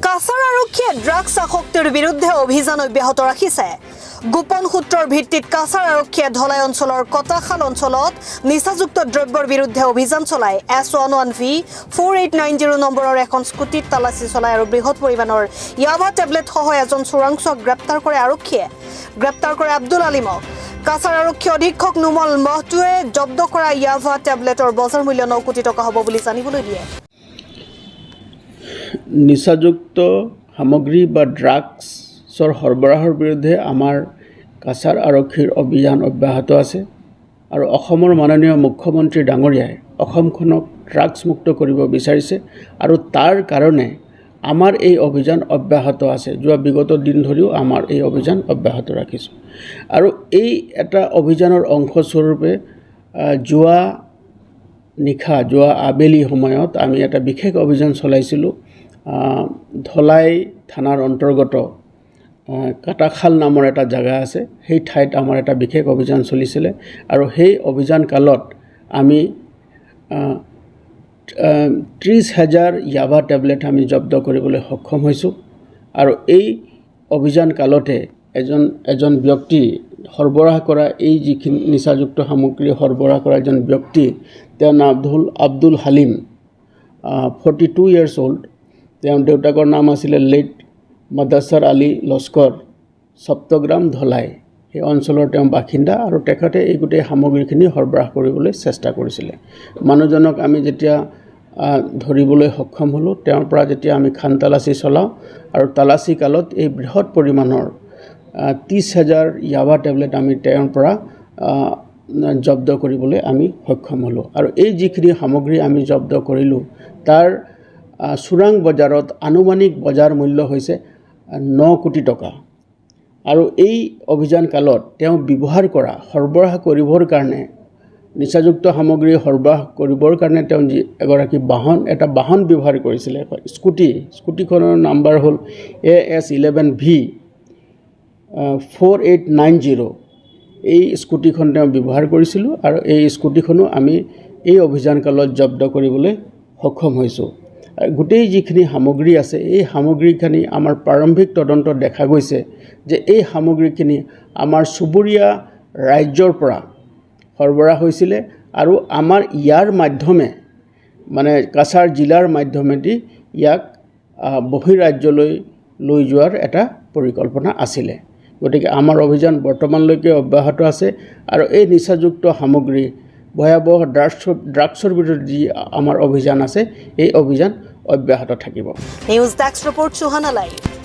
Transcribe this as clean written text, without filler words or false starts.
কাছাৰ আৰক্ষীয়ে ড্ৰাগছ আসক্তিৰ বিৰুদ্ধে অভিযান অব্যাহত ৰাখিছে। গোপন সূত্ৰৰ ভিত্তিত কাছাৰ আৰক্ষীয়ে ধলাই অঞ্চলৰ কটাখাল অঞ্চলত নিচাযুক্ত দ্ৰব্যৰ বিৰুদ্ধে অভিযান চলাই S11V 4890 নম্বৰৰ এখন স্কুটিত তালাচী চলাই আৰু বৃহৎ পৰিমাণৰ ইয়াবা টেবলেট সহ এজন চোৰাংচোৱাক গ্ৰেপ্তাৰ কৰে আৰক্ষীয়ে। গ্ৰেপ্তাৰ কৰে আব্দুল আলিমক। কাছাৰ আৰক্ষী অধীক্ষক নুমল মহটোৱে জব্দ কৰা ইয়াবা টেবলেটৰ বজাৰ মূল্য 9 কোটি টকা হ'ব বুলি জানিবলৈ দিয়ে। নিচাযুক্ত সামগ্ৰী বা ড্ৰাগছৰ সৰবৰাহৰ বিৰুদ্ধে আমাৰ কাছাৰ আৰক্ষীৰ অভিযান অব্যাহত আছে আৰু অসমৰ মাননীয় মুখ্যমন্ত্ৰী ডাঙৰীয়াই অসমখনক ড্ৰাগছ মুক্ত কৰিব বিচাৰিছে আৰু তাৰ কাৰণে আমাৰ এই অভিযান অব্যাহত আছে। যোৱা বিগত দিন ধৰিও আমাৰ এই অভিযান অব্যাহত ৰাখিছোঁ আৰু এই এটা অভিযানৰ অংশস্বৰূপে যোৱা আবেলি সময়ত আমি এটা বিশেষ অভিযান চলাইছিলোঁ। ধলাই থানাৰ অন্তৰ্গত কাটাখাল নামৰ এটা জাগা আছে, সেই ঠাইত আমাৰ এটা বিশেষ অভিযান চলিছিলে আৰু সেই অভিযান কালত আমি 30,000 ইয়াবা টেবলেট আমি জব্দ কৰিবলৈ সক্ষম হৈছোঁ আৰু এই অভিযান কালতে এজন ব্যক্তি সৰবৰাহ কৰা এই যিখিনি নিচাযুক্ত সামগ্ৰী সৰবৰাহ কৰা এজন ব্যক্তি, তেওঁৰ নাম আব্দুল হালিম, 42 years old। তেওঁৰ দেউতাকৰ নাম আছিলে লেট মদাছাৰ আলী লস্কৰ, সপ্তগ্ৰাম ধলাই, সেই অঞ্চলৰ তেওঁ বাসিন্দা আৰু তেখেতে এই গোটেই সামগ্ৰীখিনি সৰবৰাহ কৰিবলৈ চেষ্টা কৰিছিলে। মানুহজনক আমি যেতিয়া ধৰিবলৈ সক্ষম হ'লোঁ, তেওঁৰ পৰা যেতিয়া আমি খান তালাচী চলাওঁ আৰু তালাচী কালত এই বৃহৎ পৰিমাণৰ 30,000 ইয়াবা টেবলেট আমি তেওঁৰ পৰা জব্দ কৰিবলৈ আমি সক্ষম হ'লোঁ আৰু এই যিখিনি সামগ্ৰী আমি জব্দ কৰিলোঁ তাৰ চোৰাং বজাৰত আনুমানিক বজাৰ মূল্য হৈছে 9 কোটি টকা আৰু এই অভিযান কালত তেওঁ ব্যৱহাৰ কৰা সৰবৰাহ কৰিবৰ কাৰণে নিচাযুক্ত সামগ্ৰী সৰবৰাহ কৰিবৰ কাৰণে তেওঁ এটা বাহন ব্যৱহাৰ কৰিছিলে, স্কুটিখনৰ নাম্বাৰ হ'ল AS11V 4890। এই স্কুটিখন তেওঁ ব্যৱহাৰ কৰিছিলোঁ আৰু এই স্কুটিখনো আমি এই অভিযান কালত জব্দ কৰিবলৈ সক্ষম হৈছোঁ। গোটেই যিখিনি সামগ্ৰী আছে এই সামগ্ৰীখিনি আমাৰ প্ৰাৰম্ভিক তদন্তত দেখা গৈছে যে এই সামগ্ৰীখিনি আমাৰ চুবুৰীয়া ৰাজ্যৰ পৰা সৰবৰাহ হৈছিলে আৰু আমাৰ ইয়াৰ মাধ্যমে মানে কাছাৰ জিলাৰ মাধ্যমেদি ইয়াক বহিৰাজ্যলৈ লৈ যোৱাৰ এটা পৰিকল্পনা আছিলে। গতিকে আমাৰ অভিযান বৰ্তমানলৈকে অব্যাহত আছে আৰু এই নিচাযুক্ত সামগ্ৰী ভয়াৱহ ড্ৰাগছৰ বিৰুদ্ধে যি আমাৰ অভিযান আছে এই অভিযান অব্যাহত থাকিব। নিউজ ডেস্ক ৰিপৰ্ট চুহানা লাইভ।